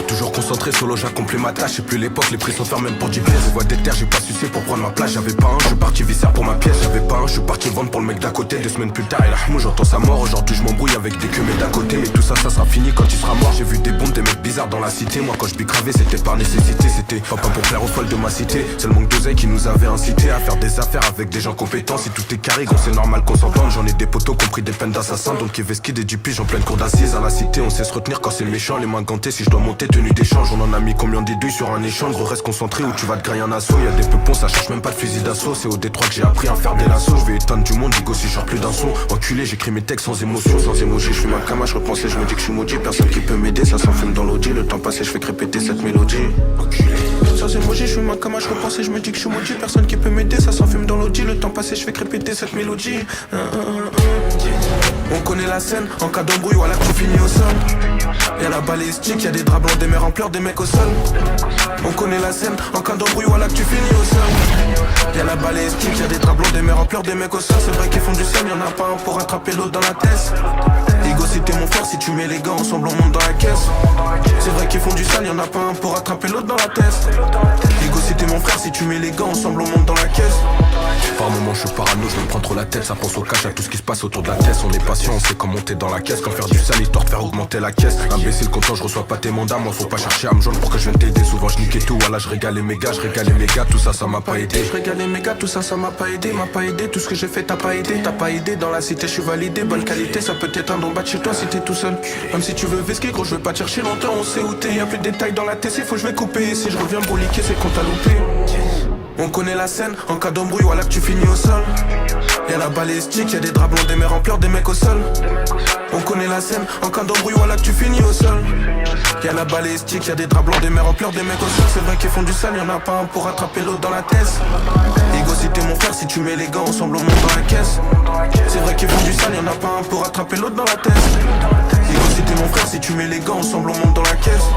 Toujours concentré sur l'eau, j'accomplis ma tâche. C'est plus l'époque, les prix sont fermes même pour 10 pièces. Je vois des terres, j'ai pas sucé pour prendre ma place. J'avais pas un, je suis parti viscère pour ma pièce. J'avais pas un, je suis parti vendre pour le mec d'à côté. 2 semaines plus tard, il a hamou, j'entends sa mort. Aujourd'hui je m'embrouille avec des queues mais d'à côté. Mais tout ça, ça sera fini quand il sera mort. J'ai vu des bombes, des mecs bizarres dans la cité. Moi quand je bicravais, c'était par nécessité. C'était pas pour plaire aux folles de ma cité. C'est le manque d'oseille qui nous avait incité à faire des affaires avec des gens compétents. Si tout est carré, gros c'est normal qu'on s'entende. J'en ai des poteaux qui ont pris des peines d'assassins. Donc Keveski et du pige en pleine cour d'assises. À la cité, on sait se retenir quand c'est méchant. Les mains gantées, si je dois monter, tenue d'échange. On en a mis combien des douilles sur un échange. Gros reste concentré ou tu vas te grailler un assaut. Y'a des peupons, ça cherche même pas de fusil d'assaut. C'est au Détroit que j'ai appris à faire des lassos. Je vais éteindre du monde, digo si je sors plus d'un son. Enculé, j'écris mes textes sans émotion, sans émoji. Je fume un cama, je repense et je me dis que je suis maudit. Personne qui peut m'aider, ça s'enfume dans l'audi. Le temps passé, je fais que répéter cette mélodie. Enculé. Sans émoji, je fume un cama, je repense et je me dis que je suis maudit. Personne qui peut m'aider, ça s'enfume dans l'audi. Le temps passé, je fais que répéter cette mélodie. On connaît la scène, en cas d'embrouille, voilà que tu finis au sol. Y'a la balistique, y'a des draps blancs, des mères en pleurs, des mecs au sol. On connaît la scène, en cas d'embrouille, voilà que tu finis au sol. Y'a la balistique, y'a des draps blancs, des mères en pleurs, des mecs au sol. C'est vrai qu'ils font du sel, y'en a pas un pour attraper l'autre dans la tête. Ego si t'es mon frère, si tu mets les gants ensemble on monte dans la caisse. C'est vrai qu'ils font du sale, y'en a pas un pour attraper l'autre dans la tête. Ego si t'es mon frère, si tu mets les gants ensemble on monte dans la caisse. Par moments je suis parano, je me prends trop la tête. Ça pense au cash, à tout ce qui se passe autour de la tête. On est patient, on sait comment monter dans la caisse. Quand faire du sale, histoire de faire augmenter la caisse. Imbécile content, je reçois pas tes mandats. Moi faut pas chercher à me joindre pour que je vienne t'aider. Souvent je niquais tout, voilà je régalais mes gars, je régalais mes gars. Tout ça, ça m'a pas aidé. Je régalais mes gars, tout ça, ça m'a pas aidé. M'a pas aidé, tout ce que j'ai fait t'as pas aidé. T'as pas aidé, dans la cité je suis validé. Bonne qualité, ça peut être un don bas de chez toi si t'es tout seul. Même si tu veux vesquer, gros je vais pas te chercher longtemps. On sait où t'es, y'a plus de détails dans la TC, faut que je vais couper. Si je reviens broliquer, c'est qu'on t'a loupé. On connaît la scène, en cas d'embrouille, voilà que tu finis au sol. Y'a la balistique, y'a des draps blancs, des mères en pleurs, des mecs au sol. On connaît la scène, en cas d'embrouille, voilà que tu finis au sol. Y'a la balistique, y'a des draps blancs, des mères en pleurs, des mecs au sol. C'est vrai qu'ils font du sale, y'en a pas un pour attraper l'autre dans la tête. Ego si t'es mon frère, si tu mets les gants ensemble on monte dans la caisse. C'est vrai qu'ils font du sale, y'en a pas un pour attraper l'autre dans la tête. Ego si t'es mon frère, si tu mets les gants ensemble on monte dans la caisse.